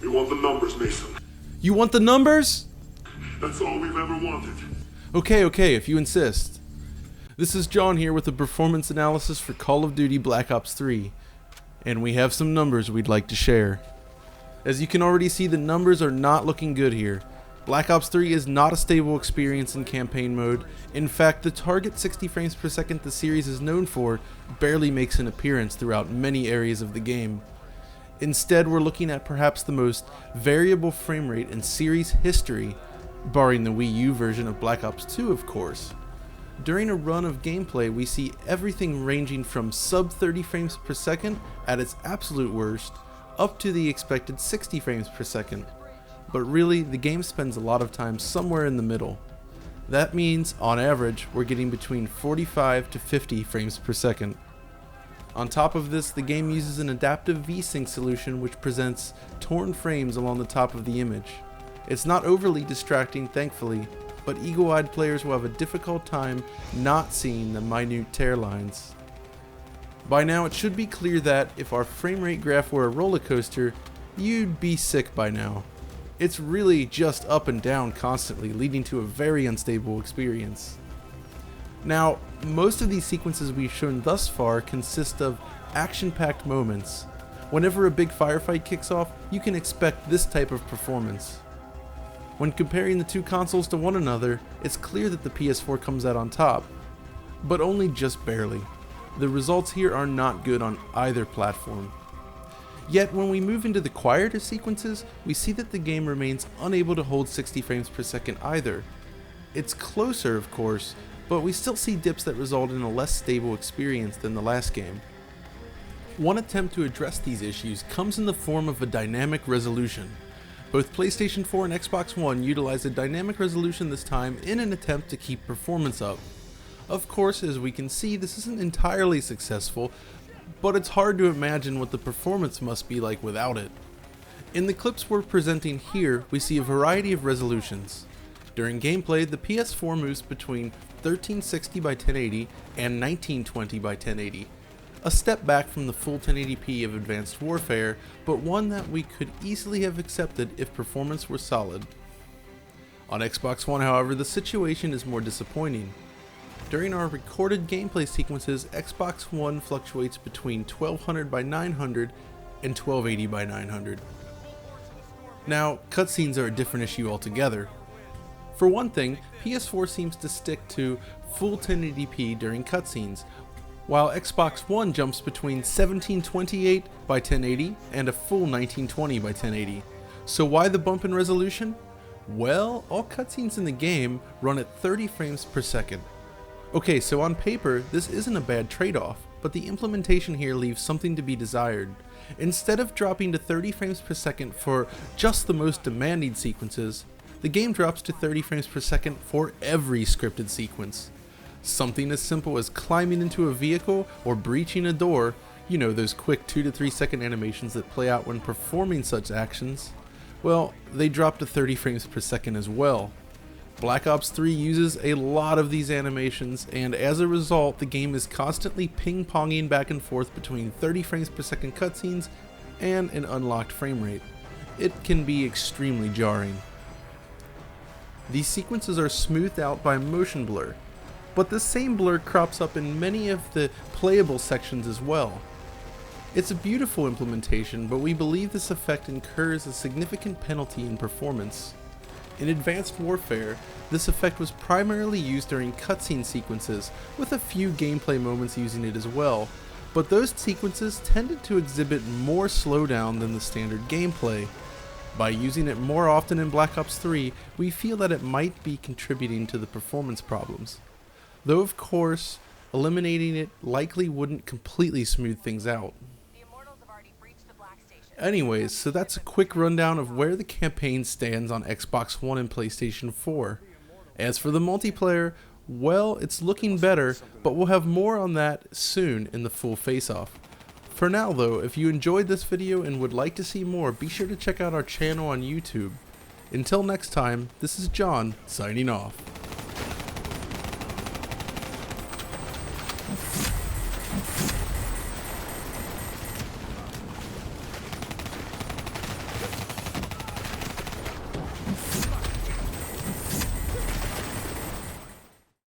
You want the numbers, Mason? You want the numbers? That's all we've ever wanted. Okay, if you insist. This is John here with a performance analysis for Call of Duty Black Ops 3, and we have some numbers we'd like to share. As you can already see, the numbers are not looking good here. Black Ops 3 is not a stable experience in campaign mode. In fact, the target 60 frames per second the series is known for barely makes an appearance throughout many areas of the game. Instead, we're looking at perhaps the most variable frame rate in series history, barring the Wii U version of Black Ops 2, of course. During a run of gameplay, we see everything ranging from sub 30 frames per second at its absolute worst, up to the expected 60 frames per second. But really, the game spends a lot of time somewhere in the middle. That means, on average, we're getting between 45 to 50 frames per second. On top of this, the game uses an adaptive VSync solution which presents torn frames along the top of the image. It's not overly distracting, thankfully, but eagle-eyed players will have a difficult time not seeing the minute tear lines. By now, it should be clear that if our frame rate graph were a roller coaster, you'd be sick by now. It's really just up and down constantly, leading to a very unstable experience. Now, most of these sequences we've shown thus far consist of action-packed moments. Whenever a big firefight kicks off, you can expect this type of performance. When comparing the two consoles to one another, it's clear that the PS4 comes out on top, but only just barely. The results here are not good on either platform. Yet when we move into the quieter sequences, we see that the game remains unable to hold 60 frames per second either. It's closer, of course, but we still see dips that result in a less stable experience than the last game. One attempt to address these issues comes in the form of a dynamic resolution. Both PlayStation 4 and Xbox One utilize a dynamic resolution this time in an attempt to keep performance up. Of course, as we can see, this isn't entirely successful, but it's hard to imagine what the performance must be like without it. In the clips we're presenting here, we see a variety of resolutions. During gameplay, the PS4 moves between 1360 by 1080 and 1920 by 1080. A step back from the full 1080p of Advanced Warfare, but one that we could easily have accepted if performance were solid. On Xbox One, however, the situation is more disappointing. During our recorded gameplay sequences, Xbox One fluctuates between 1200 by 900 and 1280 by 900. Now, cutscenes are a different issue altogether. For one thing, PS4 seems to stick to full 1080p during cutscenes, while Xbox One jumps between 1728 by 1080 and a full 1920 by 1080. So why the bump in resolution? Well, all cutscenes in the game run at 30 frames per second. Okay, so on paper, this isn't a bad trade-off, but the implementation here leaves something to be desired. Instead of dropping to 30 frames per second for just the most demanding sequences, the game drops to 30 frames per second for every scripted sequence. Something as simple as climbing into a vehicle or breaching a door, you know, those quick 2 to 3 second animations that play out when performing such actions, well, they drop to 30 frames per second as well. Black Ops 3 uses a lot of these animations, and as a result, the game is constantly ping-ponging back and forth between 30 frames per second cutscenes and an unlocked frame rate. It can be extremely jarring. These sequences are smoothed out by motion blur, but the same blur crops up in many of the playable sections as well. It's a beautiful implementation, but we believe this effect incurs a significant penalty in performance. In Advanced Warfare, this effect was primarily used during cutscene sequences, with a few gameplay moments using it as well, but those sequences tended to exhibit more slowdown than the standard gameplay. By using it more often in Black Ops 3, we feel that it might be contributing to the performance problems. Though of course, eliminating it likely wouldn't completely smooth things out. Anyways, so that's a quick rundown of where the campaign stands on Xbox One and PlayStation 4. As for the multiplayer, well, it's looking better, but we'll have more on that soon in the full face-off. For now though, if you enjoyed this video and would like to see more, be sure to check out our channel on YouTube. Until next time, this is John, signing off.